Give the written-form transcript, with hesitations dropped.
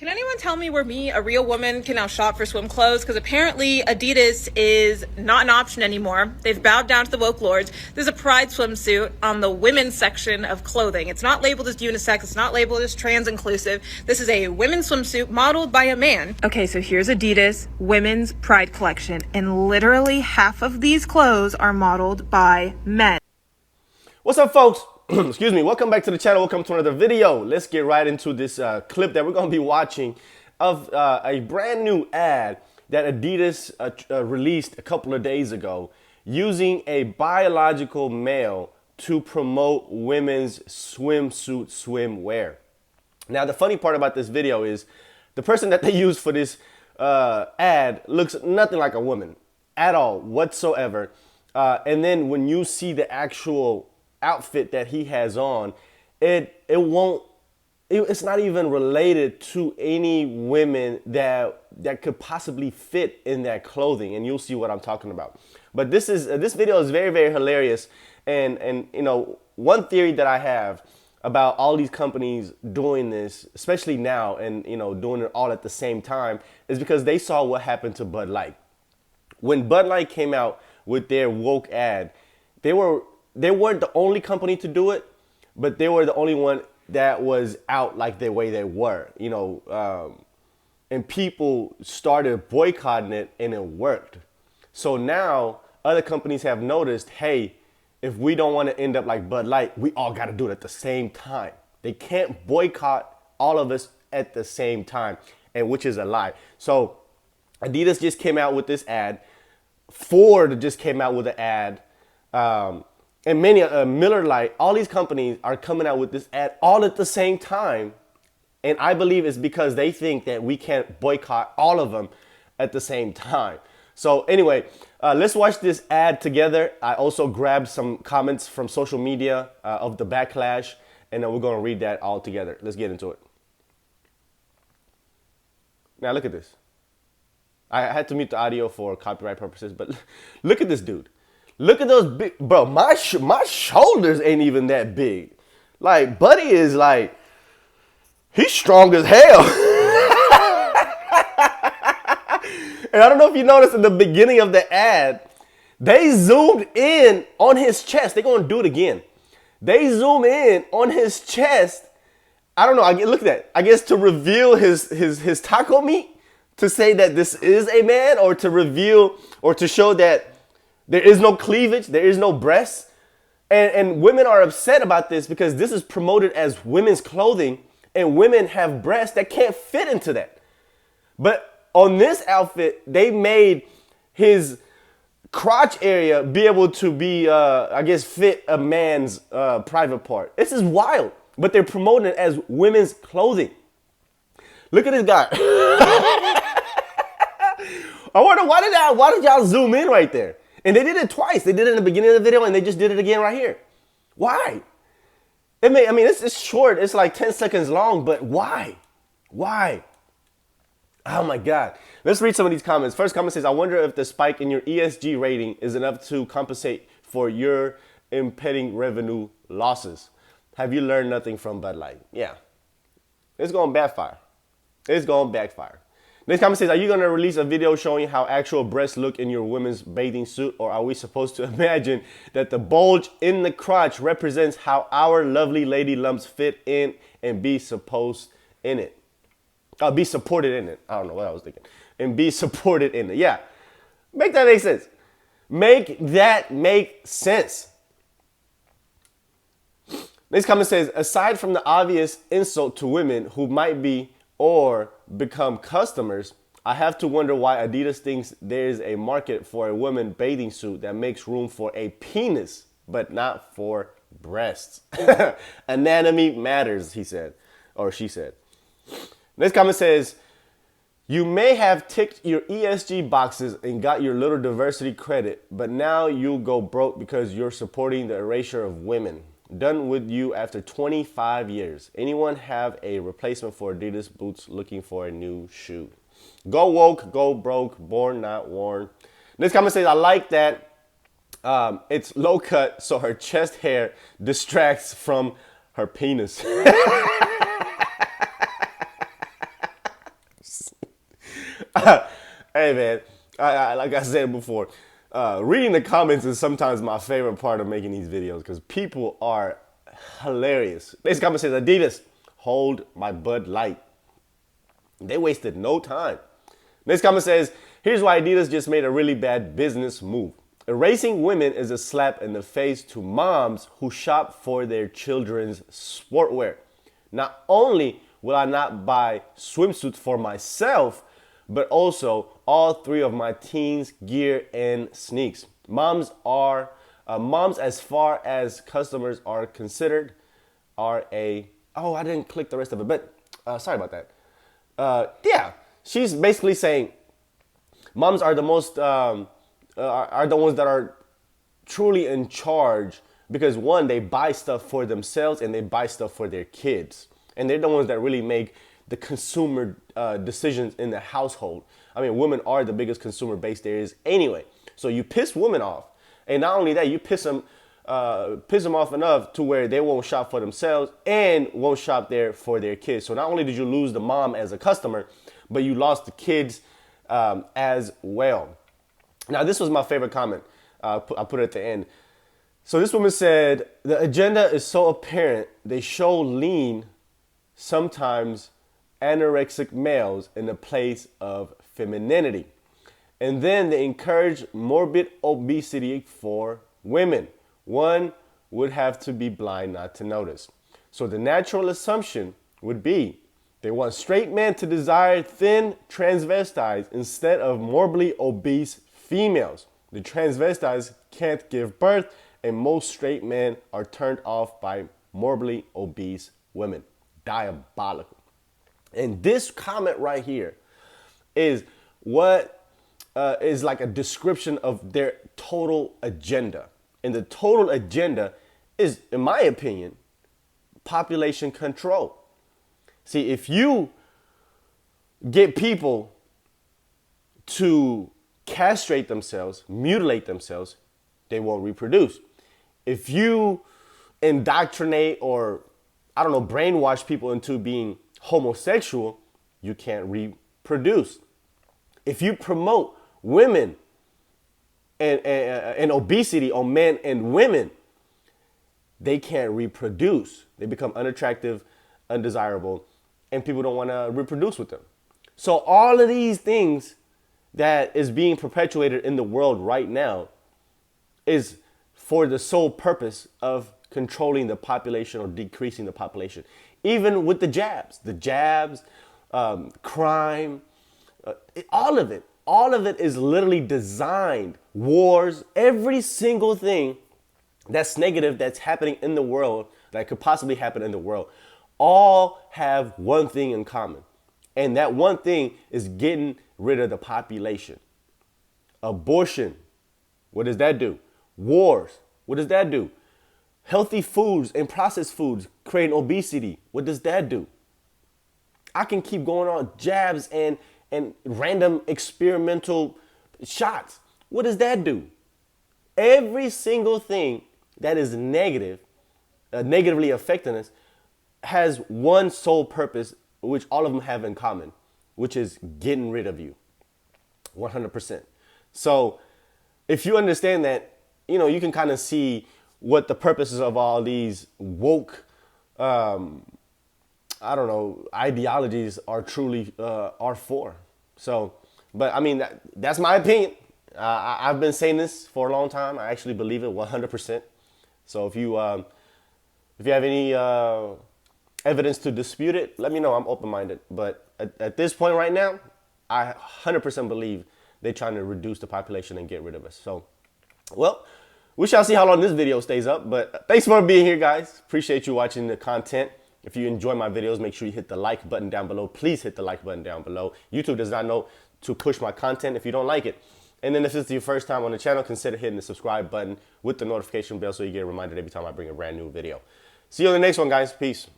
Can anyone tell me where a real woman, can now shop for swim clothes? Because apparently Adidas is not an option anymore. They've bowed down to the woke lords. There's a pride swimsuit on the women's section of clothing. It's not labeled as unisex. It's not labeled as trans inclusive. This is a women's swimsuit modeled by a man. Okay, so here's Adidas women's pride collection. And literally half of these clothes are modeled by men. What's up, folks? Excuse me. Welcome back to the channel. Welcome to another video. Let's get right into this clip that we're going to be watching of a brand new ad that Adidas released a couple of days ago using a biological male to promote women's swimsuit swimwear. Now, the funny part about this video is the person that they used for this ad looks nothing like a woman at all whatsoever. And then when you see the actual outfit that he has on, it's not even related to any women that could possibly fit in that clothing, and you'll see what I'm talking about. But this video is very, very hilarious, and you know, one theory that I have about all these companies doing this, especially now, and you know, doing it all at the same time, is because they saw what happened to Bud Light. When Bud Light came out with their woke ad, they weren't the only company to do it, but they were the only one that was out like the way they were, you know, and people started boycotting it, and it worked. So now other companies have noticed, hey, if we don't want to end up like Bud Light, we all got to do it at the same time. They can't boycott all of us at the same time, and which is a lie. So Adidas just came out with this ad. Ford just came out with an ad. And many, Miller Lite, all these companies are coming out with this ad all at the same time. And I believe it's because they think that we can't boycott all of them at the same time. So anyway, let's watch this ad together. I also grabbed some comments from social media of the backlash, and then we're going to read that all together. Let's get into it. Now look at this. I had to mute the audio for copyright purposes, but look at this dude. Look at those big, bro, my shoulders ain't even that big. Like, Buddy is like, he's strong as hell. And I don't know if you noticed in the beginning of the ad, they zoomed in on his chest. They're going to do it again. They zoom in on his chest. I don't know. Look at that. I guess to reveal his taco meat, to say that this is a man, or to reveal or to show that there is no cleavage, there is no breasts. And women are upset about this because this is promoted as women's clothing, and women have breasts that can't fit into that. But on this outfit, they made his crotch area be able to be, I guess, fit a man's private part. This is wild, but they're promoting it as women's clothing. Look at this guy. I wonder, why did y'all zoom in right there? And they did it twice. They did it in the beginning of the video, and they just did it again right here. Why? It's short. It's like 10 seconds long, but why? Why? Oh my God. Let's read some of these comments. First comment says, I wonder if the spike in your ESG rating is enough to compensate for your impending revenue losses. Have you learned nothing from Bud Light? Yeah. It's going to backfire. It's going to backfire. Next comment says, are you going to release a video showing how actual breasts look in your women's bathing suit? Or are we supposed to imagine that the bulge in the crotch represents how our lovely lady lumps fit in and be supposed in it? Be supported in it. I don't know what I was thinking. And be supported in it. Yeah. Make that make sense. Make that make sense. Next comment says, aside from the obvious insult to women who might be or become customers, I have to wonder why Adidas thinks there's a market for a woman bathing suit that makes room for a penis, but not for breasts. Anatomy matters, he said, or she said. Next comment says, you may have ticked your ESG boxes and got your little diversity credit, but now you'll go broke because you're supporting the erasure of women. Done with you after 25 years. Anyone have a replacement for Adidas boots looking for a new shoe? Go woke, go broke, born not worn. This comment says, I like that it's low cut so her chest hair distracts from her penis. Hey man, like I said before, reading the comments is sometimes my favorite part of making these videos because people are hilarious. This comment says, Adidas, hold my Bud Light. They wasted no time. Next comment says, here's why Adidas just made a really bad business move. Erasing women is a slap in the face to moms who shop for their children's sportwear. Not only will I not buy swimsuits for myself, but also all three of my teens' gear and sneaks. Moms as far as customers are considered, are a, oh, I didn't click the rest of it, but sorry about that. Yeah, she's basically saying moms are the most, are the ones that are truly in charge because one, they buy stuff for themselves and they buy stuff for their kids. And they're the ones that really make the consumer decisions in the household. I mean, women are the biggest consumer base there is anyway. So you piss women off. And not only that, you piss them off enough to where they won't shop for themselves and won't shop there for their kids. So not only did you lose the mom as a customer, but you lost the kids as well. Now, this was my favorite comment. I put it at the end. So this woman said, the agenda is so apparent. They show lean, sometimes anorexic males in the place of femininity. And then they encourage morbid obesity for women. One would have to be blind not to notice. So the natural assumption would be they want straight men to desire thin transvestites instead of morbidly obese females. The transvestites can't give birth, and most straight men are turned off by morbidly obese women. Diabolical. And this comment right here is what is like a description of their total agenda. And the total agenda is, in my opinion, population control. See, if you get people to castrate themselves, mutilate themselves, they won't reproduce. If you indoctrinate or, I don't know, brainwash people into being homosexual, you can't reproduce. If you promote women and obesity on men and women, they can't reproduce. They become unattractive, undesirable, and people don't want to reproduce with them. So all of these things that is being perpetuated in the world right now is for the sole purpose of controlling the population or decreasing the population. Even with the jabs, crime, all of it is literally designed. Wars, every single thing that's negative that's happening in the world, that could possibly happen in the world, all have one thing in common. And that one thing is getting rid of the population. Abortion, what does that do? Wars, what does that do? Healthy foods and processed foods creating obesity, what does that do? I can keep going on. Jabs and random experimental shots, what does that do? Every single thing that is negative, negatively affecting us, has one sole purpose, which all of them have in common, which is getting rid of you. 100%. So if you understand that, you can kind of see what the purposes of all these woke, ideologies are truly are for. So, but I mean, that's my opinion. I've been saying this for a long time. I actually believe it 100%. So if you have any evidence to dispute it, let me know. I'm open-minded. But at this point right now, I 100% believe they're trying to reduce the population and get rid of us. So, well, we shall see how long this video stays up. But thanks for being here, guys. Appreciate you watching the content. If you enjoy my videos, make sure you hit the like button down below. Please hit the like button down below. YouTube does not know to push my content if you don't like it. And then if this is your first time on the channel, consider hitting the subscribe button with the notification bell so you get reminded every time I bring a brand new video. See you on the next one, guys. Peace.